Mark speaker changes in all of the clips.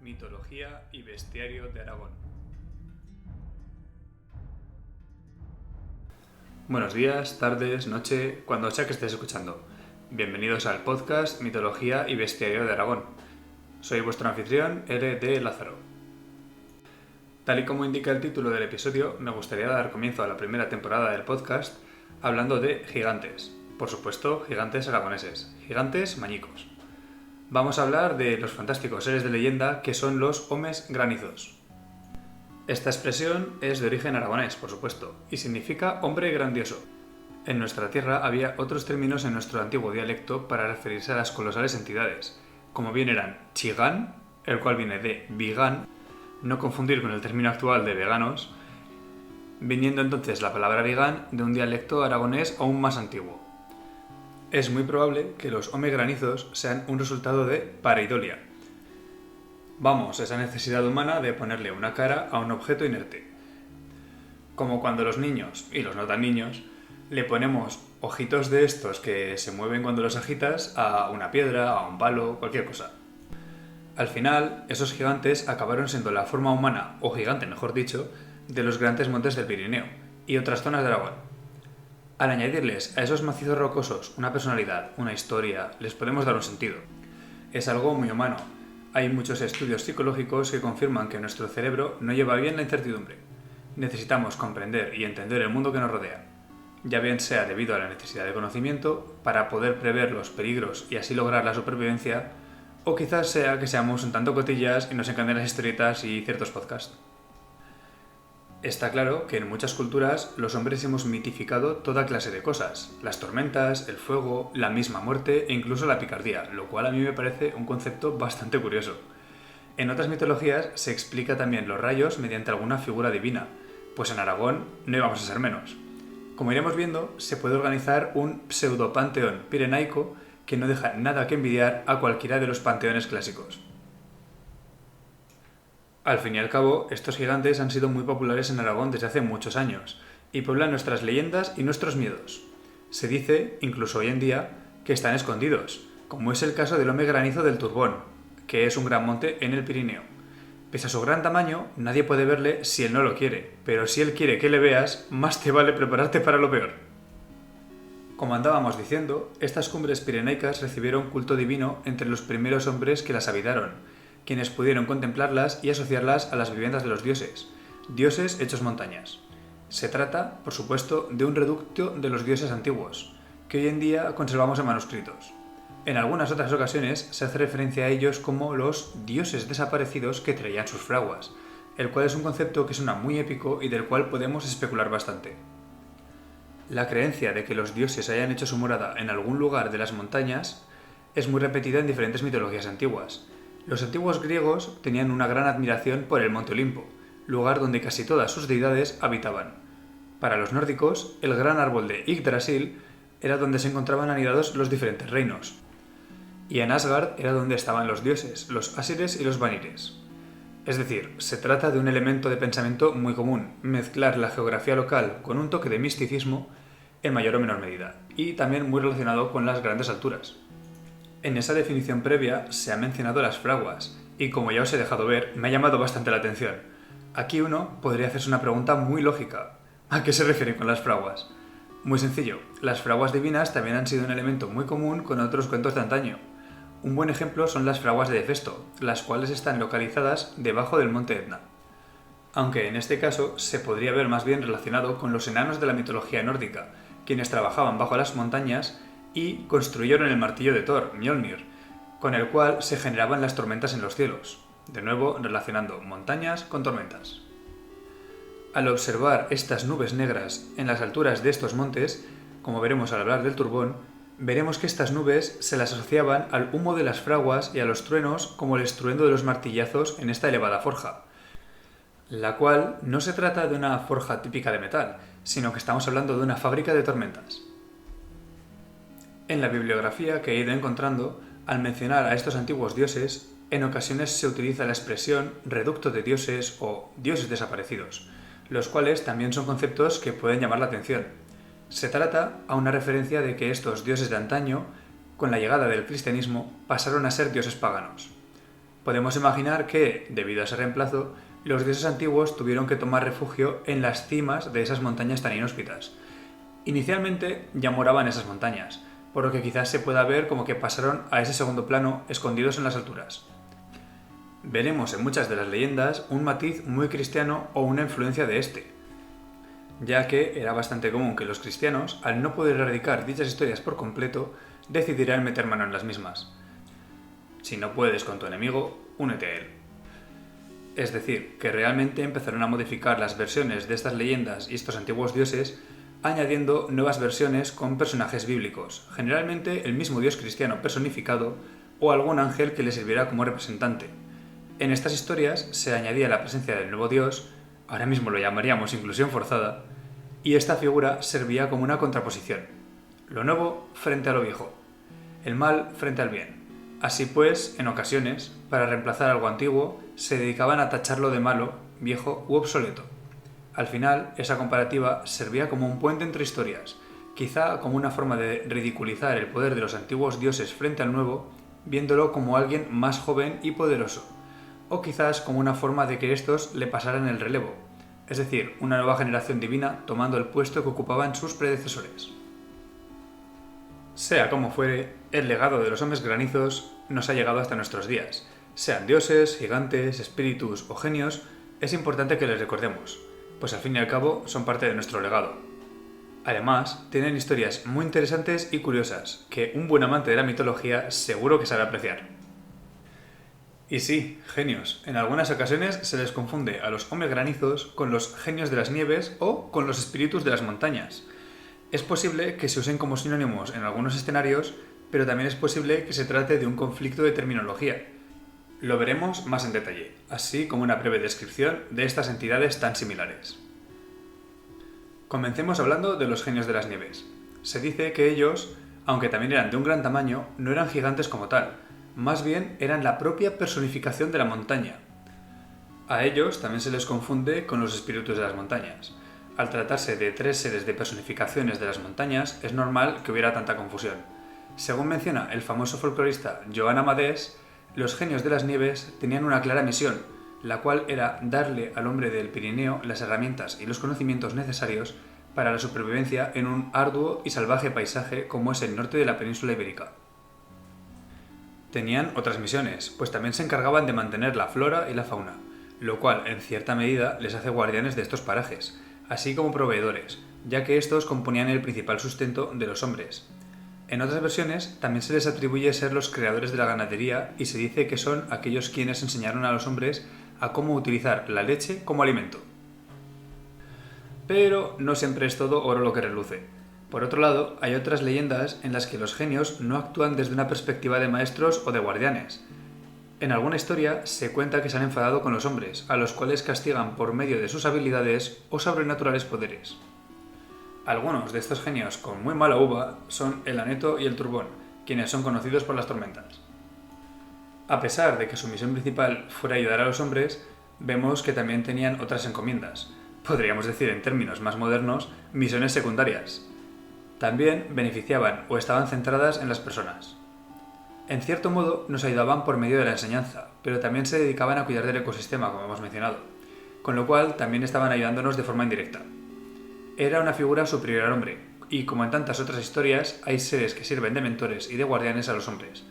Speaker 1: mitología y bestiario de Aragón. Buenos días, tardes, noche, cuando sea que estés escuchando. Bienvenidos al podcast Mitología y Bestiario de Aragón. Soy vuestro anfitrión, R.D. Lázaro. Tal y como indica el título del episodio, me gustaría dar comienzo a la primera temporada del podcast hablando de gigantes. Por supuesto, gigantes aragoneses, gigantes mañicos. Vamos a hablar de los fantásticos seres de leyenda que son los homes granizos. Esta expresión es de origen aragonés, por supuesto, y significa hombre grandioso. En nuestra tierra había otros términos en nuestro antiguo dialecto para referirse a las colosales entidades, como bien eran chigán, el cual viene de vigán, no confundir con el término actual de veganos, viniendo entonces la palabra vigán de un dialecto aragonés aún más antiguo. Es muy probable que los homes granizos sean un resultado de pareidolia. Vamos, esa necesidad humana de ponerle una cara a un objeto inerte. Como cuando los niños, y los no tan niños, le ponemos ojitos de estos que se mueven cuando los agitas a una piedra, a un palo, cualquier cosa. Al final, esos gigantes acabaron siendo la forma humana, o gigante mejor dicho, de los grandes montes del Pirineo y otras zonas de Aragón. Al añadirles a esos macizos rocosos una personalidad, una historia, les podemos dar un sentido. Es algo muy humano. Hay muchos estudios psicológicos que confirman que nuestro cerebro no lleva bien la incertidumbre. Necesitamos comprender y entender el mundo que nos rodea, ya bien sea debido a la necesidad de conocimiento para poder prever los peligros y así lograr la supervivencia, o quizás sea que seamos un tanto cotillas y nos encanten las historietas y ciertos podcasts. Está claro que en muchas culturas los hombres hemos mitificado toda clase de cosas, las tormentas, el fuego, la misma muerte e incluso la picardía, lo cual a mí me parece un concepto bastante curioso. En otras mitologías se explica también los rayos mediante alguna figura divina, pues en Aragón no íbamos a ser menos. Como iremos viendo, se puede organizar un pseudopanteón pirenaico que no deja nada que envidiar a cualquiera de los panteones clásicos. Al fin y al cabo, estos gigantes han sido muy populares en Aragón desde hace muchos años y pueblan nuestras leyendas y nuestros miedos. Se dice, incluso hoy en día, que están escondidos, como es el caso del home granizo del Turbón, que es un gran monte en el Pirineo. Pese a su gran tamaño, nadie puede verle si él no lo quiere, pero si él quiere que le veas, más te vale prepararte para lo peor. Como andábamos diciendo, estas cumbres pirenaicas recibieron culto divino entre los primeros hombres que las habitaron, quienes pudieron contemplarlas y asociarlas a las viviendas de los dioses hechos montañas. Se trata, por supuesto, de un reducto de los dioses antiguos, que hoy en día conservamos en manuscritos. En algunas otras ocasiones se hace referencia a ellos como los dioses desaparecidos que traían sus fraguas, el cual es un concepto que suena muy épico y del cual podemos especular bastante. La creencia de que los dioses hayan hecho su morada en algún lugar de las montañas es muy repetida en diferentes mitologías antiguas. Los antiguos griegos tenían una gran admiración por el Monte Olimpo, lugar donde casi todas sus deidades habitaban. Para los nórdicos, el gran árbol de Yggdrasil era donde se encontraban anidados los diferentes reinos. Y en Asgard era donde estaban los dioses, los Asires y los Vanires. Es decir, se trata de un elemento de pensamiento muy común, mezclar la geografía local con un toque de misticismo en mayor o menor medida, y también muy relacionado con las grandes alturas. En esa definición previa se han mencionado las fraguas, y como ya os he dejado ver, me ha llamado bastante la atención. Aquí uno podría hacerse una pregunta muy lógica. ¿A qué se refiere con las fraguas? Muy sencillo, las fraguas divinas también han sido un elemento muy común con otros cuentos de antaño. Un buen ejemplo son las fraguas de Hefesto, las cuales están localizadas debajo del monte Etna. Aunque en este caso se podría ver más bien relacionado con los enanos de la mitología nórdica, quienes trabajaban bajo las montañas y construyeron el martillo de Thor, Mjolnir, con el cual se generaban las tormentas en los cielos, de nuevo relacionando montañas con tormentas. Al observar estas nubes negras en las alturas de estos montes, como veremos al hablar del Turbón, veremos que estas nubes se las asociaban al humo de las fraguas y a los truenos como el estruendo de los martillazos en esta elevada forja, la cual no se trata de una forja típica de metal, sino que estamos hablando de una fábrica de tormentas. En la bibliografía que he ido encontrando, al mencionar a estos antiguos dioses, en ocasiones se utiliza la expresión reducto de dioses o dioses desaparecidos, los cuales también son conceptos que pueden llamar la atención. Se trata a una referencia de que estos dioses de antaño, con la llegada del cristianismo, pasaron a ser dioses paganos. Podemos imaginar que, debido a ese reemplazo, los dioses antiguos tuvieron que tomar refugio en las cimas de esas montañas tan inhóspitas. Inicialmente ya moraban en esas montañas, por lo que quizás se pueda ver como que pasaron a ese segundo plano escondidos en las alturas. Veremos en muchas de las leyendas un matiz muy cristiano o una influencia de este, ya que era bastante común que los cristianos, al no poder erradicar dichas historias por completo, decidieran meter mano en las mismas. Si no puedes con tu enemigo, únete a él. Es decir, que realmente empezaron a modificar las versiones de estas leyendas y estos antiguos dioses, añadiendo nuevas versiones con personajes bíblicos, generalmente el mismo dios cristiano personificado o algún ángel que le sirviera como representante. En estas historias se añadía la presencia del nuevo dios, ahora mismo lo llamaríamos inclusión forzada, y esta figura servía como una contraposición. Lo nuevo frente a lo viejo, el mal frente al bien. Así pues, en ocasiones, para reemplazar algo antiguo, se dedicaban a tacharlo de malo, viejo u obsoleto. Al final, esa comparativa servía como un puente entre historias, quizá como una forma de ridiculizar el poder de los antiguos dioses frente al nuevo, viéndolo como alguien más joven y poderoso, o quizás como una forma de que estos le pasaran el relevo, es decir, una nueva generación divina tomando el puesto que ocupaban sus predecesores. Sea como fuere, el legado de los hombres granizos nos ha llegado hasta nuestros días. Sean dioses, gigantes, espíritus o genios, es importante que les recordemos, pues al fin y al cabo son parte de nuestro legado. Además, tienen historias muy interesantes y curiosas, que un buen amante de la mitología seguro que sabe apreciar. Y sí, genios. En algunas ocasiones se les confunde a los hombres granizos con los genios de las nieves o con los espíritus de las montañas. Es posible que se usen como sinónimos en algunos escenarios, pero también es posible que se trate de un conflicto de terminología. Lo veremos más en detalle, así como una breve descripción de estas entidades tan similares. Comencemos hablando de los genios de las nieves. Se dice que ellos, aunque también eran de un gran tamaño, no eran gigantes como tal, más bien eran la propia personificación de la montaña. A ellos también se les confunde con los espíritus de las montañas. Al tratarse de tres seres de personificaciones de las montañas, es normal que hubiera tanta confusión. Según menciona el famoso folclorista Joan Amadés, los genios de las nieves tenían una clara misión, la cual era darle al hombre del Pirineo las herramientas y los conocimientos necesarios para la supervivencia en un arduo y salvaje paisaje como es el norte de la península ibérica. Tenían otras misiones, pues también se encargaban de mantener la flora y la fauna, lo cual en cierta medida les hace guardianes de estos parajes, así como proveedores, ya que estos componían el principal sustento de los hombres. En otras versiones también se les atribuye ser los creadores de la ganadería y se dice que son aquellos quienes enseñaron a los hombres a cómo utilizar la leche como alimento. Pero no siempre es todo oro lo que reluce. Por otro lado, hay otras leyendas en las que los genios no actúan desde una perspectiva de maestros o de guardianes. En alguna historia se cuenta que se han enfadado con los hombres, a los cuales castigan por medio de sus habilidades o sobrenaturales poderes. Algunos de estos genios con muy mala uva son el Aneto y el Turbón, quienes son conocidos por las tormentas. A pesar de que su misión principal fuera ayudar a los hombres, vemos que también tenían otras encomiendas, podríamos decir en términos más modernos, misiones secundarias. También beneficiaban o estaban centradas en las personas. En cierto modo nos ayudaban por medio de la enseñanza, pero también se dedicaban a cuidar del ecosistema, como hemos mencionado, con lo cual también estaban ayudándonos de forma indirecta. Era una figura superior al hombre, y como en tantas otras historias, hay seres que sirven de mentores y de guardianes a los hombres,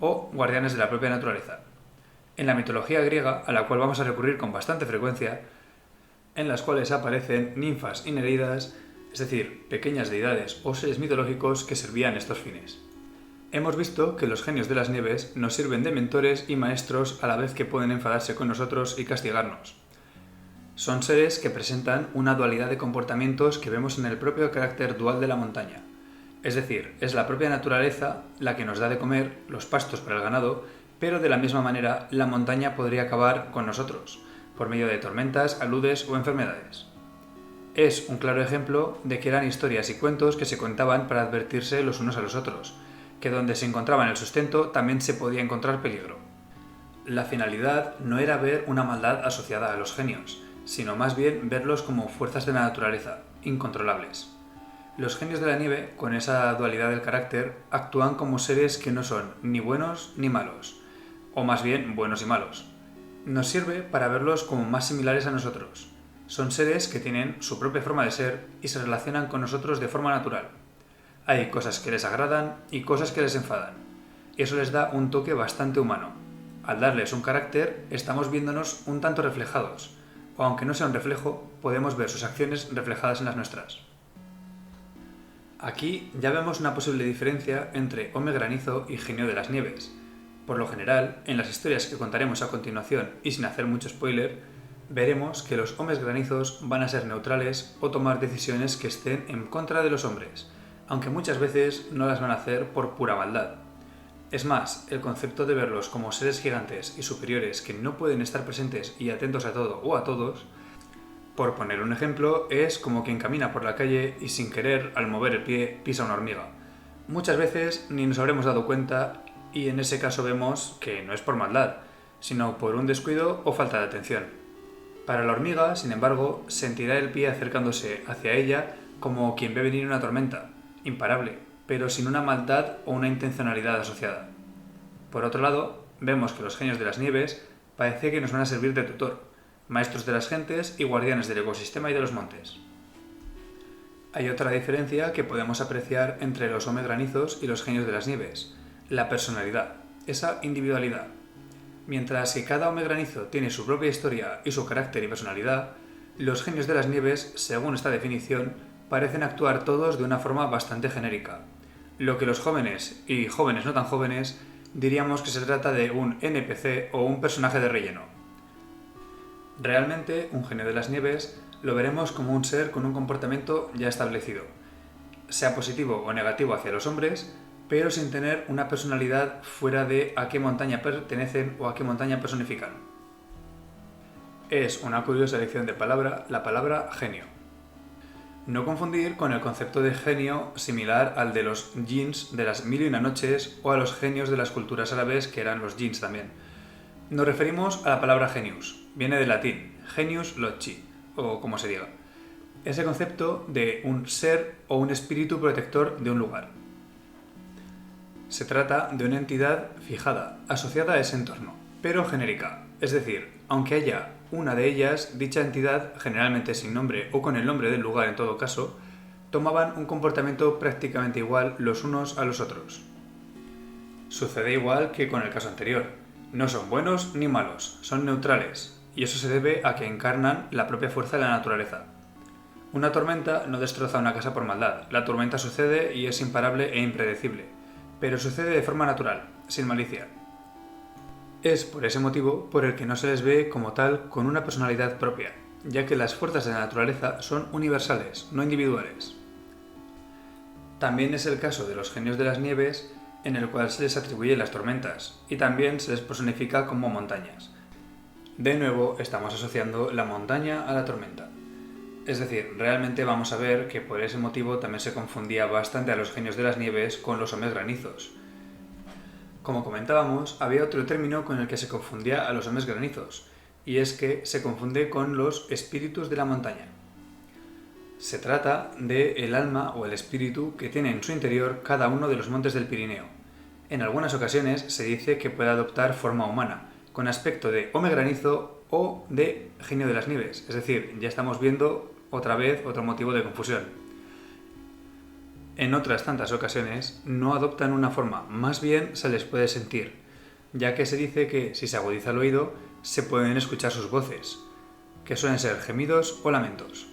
Speaker 1: o guardianes de la propia naturaleza. En la mitología griega, a la cual vamos a recurrir con bastante frecuencia, en las cuales aparecen ninfas y nereidas, es decir, pequeñas deidades o seres mitológicos que servían estos fines. Hemos visto que los genios de las nieves nos sirven de mentores y maestros a la vez que pueden enfadarse con nosotros y castigarnos. Son seres que presentan una dualidad de comportamientos que vemos en el propio carácter dual de la montaña. Es decir, es la propia naturaleza la que nos da de comer los pastos para el ganado, pero de la misma manera la montaña podría acabar con nosotros, por medio de tormentas, aludes o enfermedades. Es un claro ejemplo de que eran historias y cuentos que se contaban para advertirse los unos a los otros, que donde se encontraban el sustento también se podía encontrar peligro. La finalidad no era ver una maldad asociada a los genios, sino más bien verlos como fuerzas de la naturaleza, incontrolables. Los genios de la nieve, con esa dualidad del carácter, actúan como seres que no son ni buenos ni malos. o más bien buenos y malos. Nos sirve para verlos como más similares a nosotros. Son seres que tienen su propia forma de ser y se relacionan con nosotros de forma natural. Hay cosas que les agradan y cosas que les enfadan. Eso les da un toque bastante humano. Al darles un carácter, estamos viéndonos un tanto reflejados, o aunque no sea un reflejo, podemos ver sus acciones reflejadas en las nuestras. Aquí ya vemos una posible diferencia entre Home Granizo y Genio de las Nieves. Por lo general, en las historias que contaremos a continuación y sin hacer mucho spoiler, veremos que los hombres granizos van a ser neutrales o tomar decisiones que estén en contra de los hombres, aunque muchas veces no las van a hacer por pura maldad. Es más, el concepto de verlos como seres gigantes y superiores que no pueden estar presentes y atentos a todo o a todos, por poner un ejemplo, es como quien camina por la calle y sin querer, al mover el pie, pisa una hormiga. Muchas veces ni nos habremos dado cuenta y en ese caso vemos que no es por maldad, sino por un descuido o falta de atención. Para la hormiga, sin embargo, sentirá el pie acercándose hacia ella como quien ve venir una tormenta, imparable, pero sin una maldad o una intencionalidad asociada. Por otro lado, vemos que los genios de las nieves parece que nos van a servir de tutor, maestros de las gentes y guardianes del ecosistema y de los montes. Hay otra diferencia que podemos apreciar entre los Home Granizos y los genios de las nieves, la personalidad, esa individualidad. Mientras que cada Home Granizo tiene su propia historia y su carácter y personalidad, los genios de las nieves, según esta definición, parecen actuar todos de una forma bastante genérica. Lo que los jóvenes y jóvenes no tan jóvenes diríamos que se trata de un NPC o un personaje de relleno. Realmente, un genio de las nieves lo veremos como un ser con un comportamiento ya establecido, sea positivo o negativo hacia los hombres, pero sin tener una personalidad fuera de a qué montaña pertenecen o a qué montaña personifican. Es una curiosa elección de palabra la palabra genio. No confundir con el concepto de genio similar al de los jinns de las Mil y una noches o a los genios de las culturas árabes que eran los jinns también. Nos referimos a la palabra genius, viene del latín, genius loci, o como se diga. Ese concepto de un ser o un espíritu protector de un lugar. Se trata de una entidad fijada, asociada a ese entorno, pero genérica, es decir, aunque haya una de ellas, dicha entidad, generalmente sin nombre o con el nombre del lugar en todo caso, tomaban un comportamiento prácticamente igual los unos a los otros. Sucede igual que con el caso anterior, no son buenos ni malos, son neutrales, y eso se debe a que encarnan la propia fuerza de la naturaleza. Una tormenta no destroza una casa por maldad, la tormenta sucede y es imparable e impredecible, pero sucede de forma natural, sin malicia. Es por ese motivo por el que no se les ve como tal con una personalidad propia, ya que las fuerzas de la naturaleza son universales, no individuales. También es el caso de los genios de las nieves, en el cual se les atribuyen las tormentas, y también se les personifica como montañas. De nuevo, estamos asociando la montaña a la tormenta. Es decir, realmente vamos a ver que por ese motivo también se confundía bastante a los genios de las nieves con los hombres granizos. Como comentábamos, había otro término con el que se confundía a los hombres granizos, y es que se confunde con los espíritus de la montaña. Se trata del alma o el espíritu que tiene en su interior cada uno de los montes del Pirineo. En algunas ocasiones se dice que puede adoptar forma humana, con aspecto de Home Granizo o de genio de las nieves, es decir, ya estamos viendo otra vez otro motivo de confusión. En otras tantas ocasiones no adoptan una forma, más bien se les puede sentir, ya que se dice que si se agudiza el oído se pueden escuchar sus voces, que suelen ser gemidos o lamentos.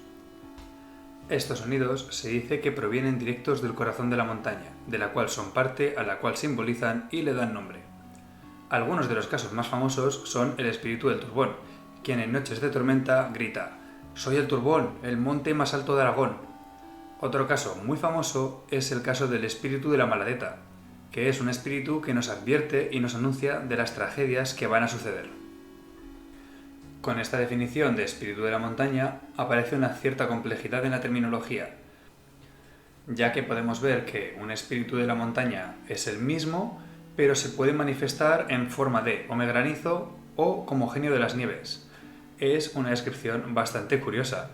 Speaker 1: Estos sonidos se dice que provienen directos del corazón de la montaña, de la cual son parte, a la cual simbolizan y le dan nombre. Algunos de los casos más famosos son el espíritu del Turbón, quien en noches de tormenta grita «Soy el Turbón, el monte más alto de Aragón». Otro caso muy famoso es el caso del espíritu de la Maladeta, que es un espíritu que nos advierte y nos anuncia de las tragedias que van a suceder. Con esta definición de espíritu de la montaña aparece una cierta complejidad en la terminología, ya que podemos ver que un espíritu de la montaña es el mismo, pero se puede manifestar en forma de Home Granizo o como genio de las nieves. Es una descripción bastante curiosa,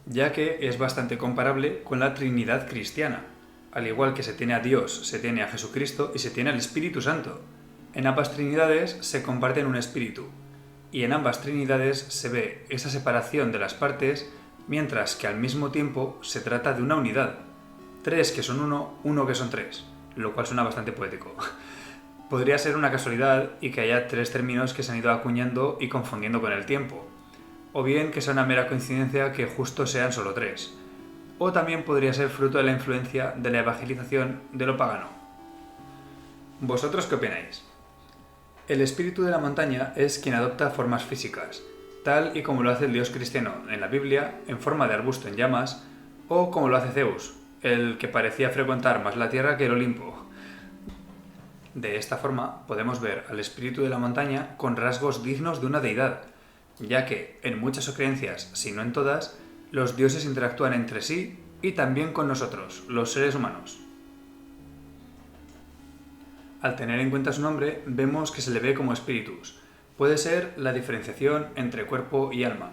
Speaker 1: ya que es bastante comparable con la Trinidad cristiana. Al igual que se tiene a Dios, se tiene a Jesucristo y se tiene al Espíritu Santo. En ambas trinidades se comparten un espíritu, y en ambas trinidades se ve esa separación de las partes, mientras que al mismo tiempo se trata de una unidad. Tres que son uno, uno que son tres, lo cual suena bastante poético. Podría ser una casualidad y que haya tres términos que se han ido acuñando y confundiendo con el tiempo, o bien que sea una mera coincidencia que justo sean solo tres, o también podría ser fruto de la influencia de la evangelización de lo pagano. ¿Vosotros qué opináis? El espíritu de la montaña es quien adopta formas físicas, tal y como lo hace el dios cristiano en la Biblia, en forma de arbusto en llamas, o como lo hace Zeus, el que parecía frecuentar más la tierra que el Olimpo. De esta forma podemos ver al espíritu de la montaña con rasgos dignos de una deidad, ya que en muchas creencias, si no en todas, los dioses interactúan entre sí y también con nosotros, los seres humanos. Al tener en cuenta su nombre, vemos que se le ve como espíritus. Puede ser la diferenciación entre cuerpo y alma,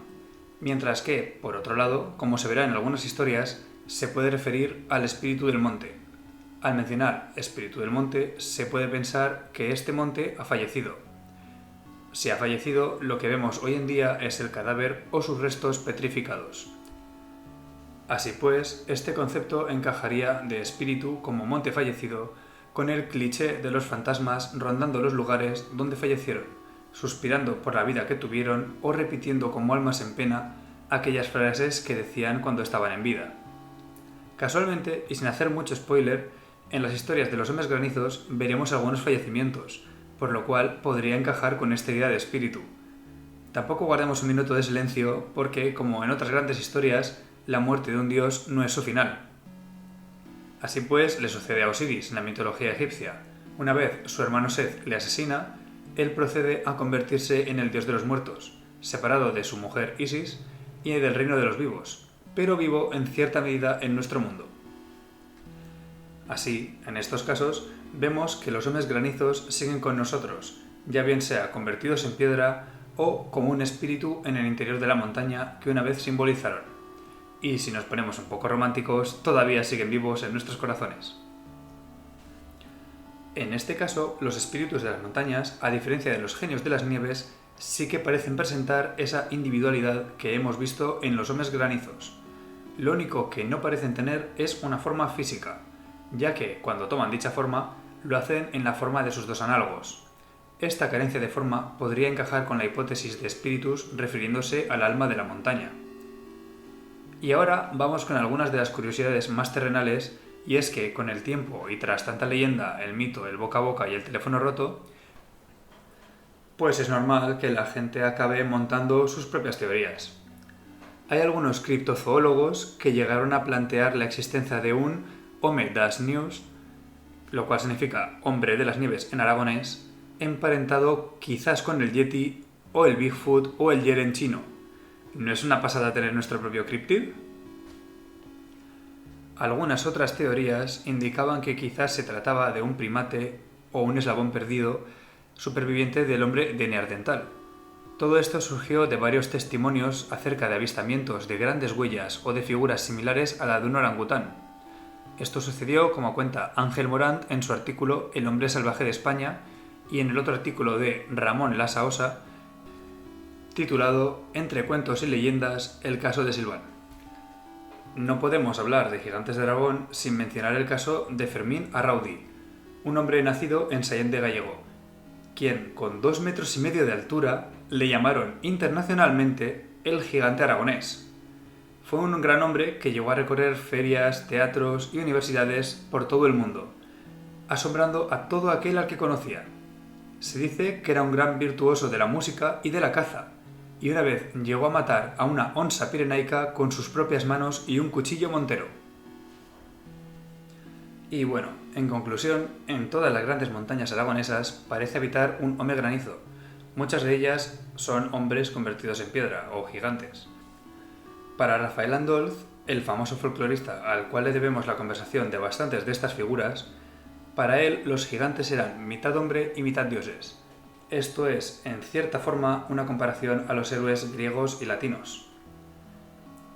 Speaker 1: mientras que, por otro lado, como se verá en algunas historias, se puede referir al espíritu del monte. Al mencionar espíritu del monte, se puede pensar que este monte ha fallecido. Si ha fallecido, lo que vemos hoy en día es el cadáver o sus restos petrificados. Así pues, este concepto encajaría de espíritu como monte fallecido con el cliché de los fantasmas rondando los lugares donde fallecieron, suspirando por la vida que tuvieron o repitiendo como almas en pena aquellas frases que decían cuando estaban en vida. Casualmente, y sin hacer mucho spoiler, en las historias de los hombres granizos veremos algunos fallecimientos, por lo cual podría encajar con esta idea de espíritu. Tampoco guardemos un minuto de silencio porque, como en otras grandes historias, la muerte de un dios no es su final. Así pues, le sucede a Osiris en la mitología egipcia. Una vez su hermano Seth le asesina, él procede a convertirse en el dios de los muertos, separado de su mujer Isis y del reino de los vivos, pero vivo en cierta medida en nuestro mundo. Así, en estos casos, vemos que los hombres granizos siguen con nosotros, ya bien sea convertidos en piedra o como un espíritu en el interior de la montaña que una vez simbolizaron. Y si nos ponemos un poco románticos, todavía siguen vivos en nuestros corazones. En este caso, los espíritus de las montañas, a diferencia de los genios de las nieves, sí que parecen presentar esa individualidad que hemos visto en los hombres granizos. Lo único que no parecen tener es una forma física, ya que, cuando toman dicha forma, lo hacen en la forma de sus dos análogos. Esta carencia de forma podría encajar con la hipótesis de espíritus refiriéndose al alma de la montaña. Y ahora vamos con algunas de las curiosidades más terrenales, y es que con el tiempo y tras tanta leyenda, el mito, el boca a boca y el teléfono roto, pues es normal que la gente acabe montando sus propias teorías. Hay algunos criptozoólogos que llegaron a plantear la existencia de un Home das News, lo cual significa hombre de las nieves en aragonés, emparentado quizás con el Yeti o el Bigfoot o el Yeren chino. ¿No es una pasada tener nuestro propio críptid? Algunas otras teorías indicaban que quizás se trataba de un primate o un eslabón perdido superviviente del hombre de Neandertal. Todo esto surgió de varios testimonios acerca de avistamientos de grandes huellas o de figuras similares a la de un orangután. Esto sucedió, como cuenta Ángel Morant en su artículo El hombre salvaje de España y en el otro artículo de Ramón Lasa Osa, titulado Entre cuentos y leyendas, el caso de Silván. No podemos hablar de gigantes de Aragón sin mencionar el caso de Fermín Arraudí, un hombre nacido en Sallent de Gallego, quien con 2,5 metros de altura le llamaron internacionalmente el gigante aragonés. Fue un gran hombre que llegó a recorrer ferias, teatros y universidades por todo el mundo, asombrando a todo aquel al que conocía. Se dice que era un gran virtuoso de la música y de la caza, y una vez llegó a matar a una onza pirenaica con sus propias manos y un cuchillo montero. Y bueno, en conclusión, en todas las grandes montañas aragonesas parece habitar un hombre granizo. Muchas de ellas son hombres convertidos en piedra o gigantes. Para Rafael Andolz, el famoso folclorista al cual le debemos la conversación de bastantes de estas figuras, para él los gigantes eran mitad hombre y mitad dioses. Esto es, en cierta forma, una comparación a los héroes griegos y latinos.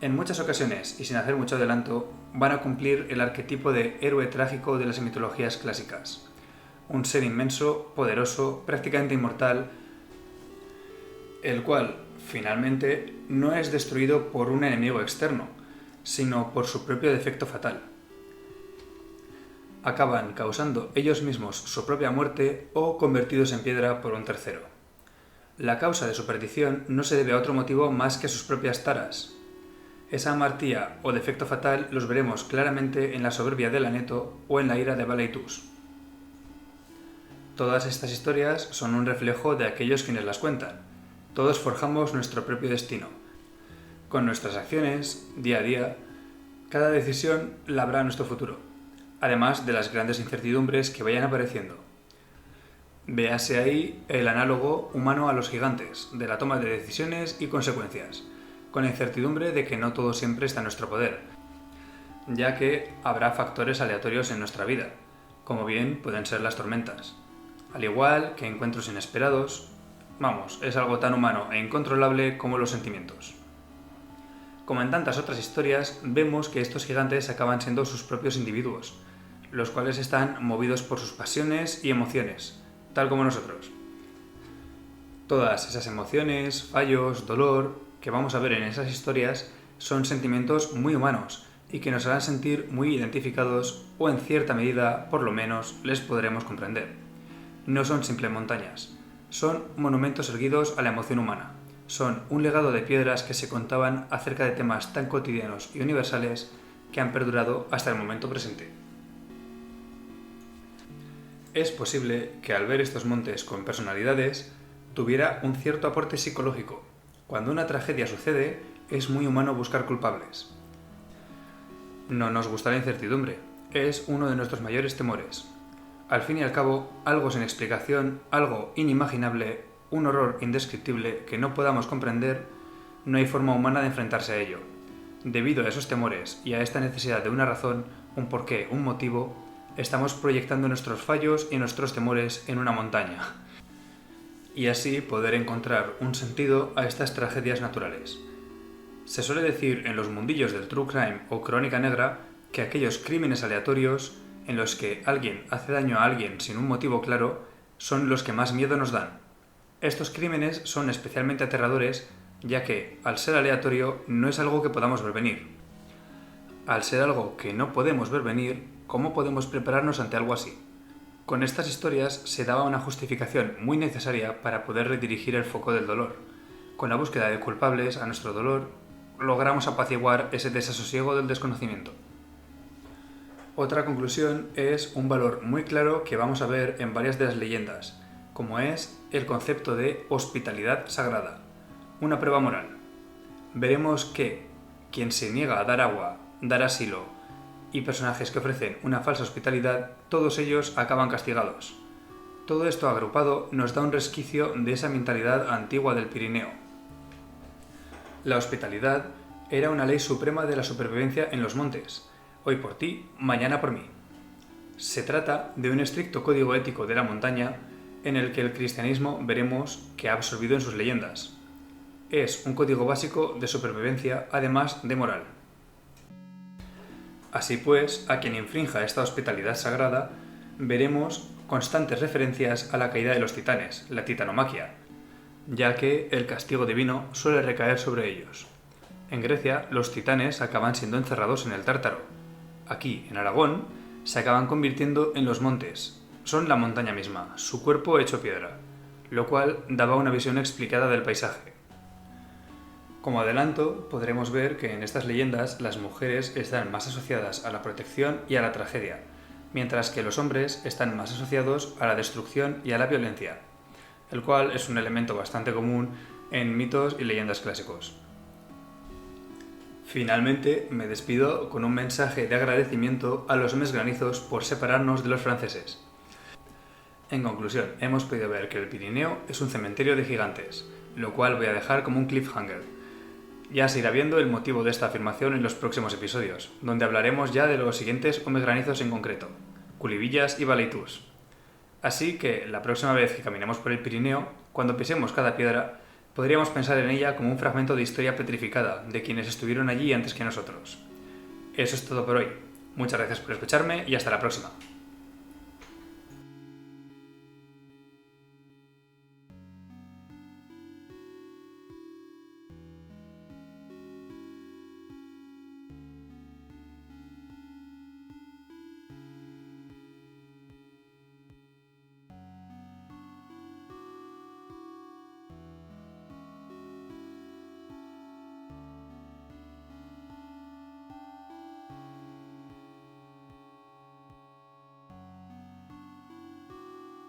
Speaker 1: En muchas ocasiones, y sin hacer mucho adelanto, van a cumplir el arquetipo de héroe trágico de las mitologías clásicas. un ser inmenso, poderoso, prácticamente inmortal, el cual finalmente no es destruido por un enemigo externo, sino por su propio defecto fatal. Acaban causando ellos mismos su propia muerte o convertidos en piedra por un tercero. La causa de su perdición no se debe a otro motivo más que a sus propias taras. Esa amartía o defecto fatal los veremos claramente en la soberbia de Aneto o en la ira de Baleitus. Todas estas historias son un reflejo de aquellos quienes las cuentan. Todos forjamos nuestro propio destino. Con nuestras acciones, día a día, cada decisión labra nuestro futuro, además de las grandes incertidumbres que vayan apareciendo. Véase ahí el análogo humano a los gigantes, de la toma de decisiones y consecuencias, con la incertidumbre de que no todo siempre está en nuestro poder, ya que habrá factores aleatorios en nuestra vida, como bien pueden ser las tormentas. Al igual que encuentros inesperados, es algo tan humano e incontrolable como los sentimientos. Como en tantas otras historias, vemos que estos gigantes acaban siendo sus propios individuos, los cuales están movidos por sus pasiones y emociones, tal como nosotros. Todas esas emociones, fallos, dolor que vamos a ver en esas historias son sentimientos muy humanos y que nos harán sentir muy identificados o en cierta medida, por lo menos, les podremos comprender. No son simples montañas, son monumentos erguidos a la emoción humana. Son un legado de piedras que se contaban acerca de temas tan cotidianos y universales que han perdurado hasta el momento presente. Es posible que al ver estos montes con personalidades tuviera un cierto aporte psicológico. Cuando una tragedia sucede, es muy humano buscar culpables. No nos gusta la incertidumbre, es uno de nuestros mayores temores. Al fin y al cabo, algo sin explicación, algo inimaginable, un horror indescriptible que no podamos comprender, no hay forma humana de enfrentarse a ello. Debido a esos temores y a esta necesidad de una razón, un porqué, un motivo, estamos proyectando nuestros fallos y nuestros temores en una montaña. Y así poder encontrar un sentido a estas tragedias naturales. Se suele decir en los mundillos del true crime o crónica negra que aquellos crímenes aleatorios en los que alguien hace daño a alguien sin un motivo claro son los que más miedo nos dan. Estos crímenes son especialmente aterradores ya que, al ser aleatorio, no es algo que podamos ver venir. Al ser algo que no podemos ver venir, ¿cómo podemos prepararnos ante algo así? Con estas historias se daba una justificación muy necesaria para poder redirigir el foco del dolor. Con la búsqueda de culpables a nuestro dolor, logramos apaciguar ese desasosiego del desconocimiento. Otra conclusión es un valor muy claro que vamos a ver en varias de las leyendas, como es el concepto de hospitalidad sagrada, una prueba moral. Veremos que quien se niega a dar agua, dar asilo y personajes que ofrecen una falsa hospitalidad, todos ellos acaban castigados. Todo esto agrupado nos da un resquicio de esa mentalidad antigua del Pirineo. La hospitalidad era una ley suprema de la supervivencia en los montes, hoy por ti, mañana por mí. Se trata de un estricto código ético de la montaña en el que el cristianismo veremos que ha absorbido en sus leyendas. Es un código básico de supervivencia, además de moral. Así pues, a quien infrinja esta hospitalidad sagrada, veremos constantes referencias a la caída de los titanes, la titanomaquia, ya que el castigo divino suele recaer sobre ellos. En Grecia, los titanes acaban siendo encerrados en el Tártaro. Aquí, en Aragón, se acaban convirtiendo en los montes. Son la montaña misma, su cuerpo hecho piedra, lo cual daba una visión explicada del paisaje. Como adelanto, podremos ver que en estas leyendas las mujeres están más asociadas a la protección y a la tragedia, mientras que los hombres están más asociados a la destrucción y a la violencia, el cual es un elemento bastante común en mitos y leyendas clásicos. Finalmente, me despido con un mensaje de agradecimiento a los mesgranizos por separarnos de los franceses. En conclusión, hemos podido ver que el Pirineo es un cementerio de gigantes, lo cual voy a dejar como un cliffhanger. Ya se irá viendo el motivo de esta afirmación en los próximos episodios, donde hablaremos ya de los siguientes granizos en concreto, Culivillas y Baleitus. Así que la próxima vez que caminemos por el Pirineo, cuando pisemos cada piedra, podríamos pensar en ella como un fragmento de historia petrificada de quienes estuvieron allí antes que nosotros. Eso es todo por hoy. Muchas gracias por escucharme y hasta la próxima.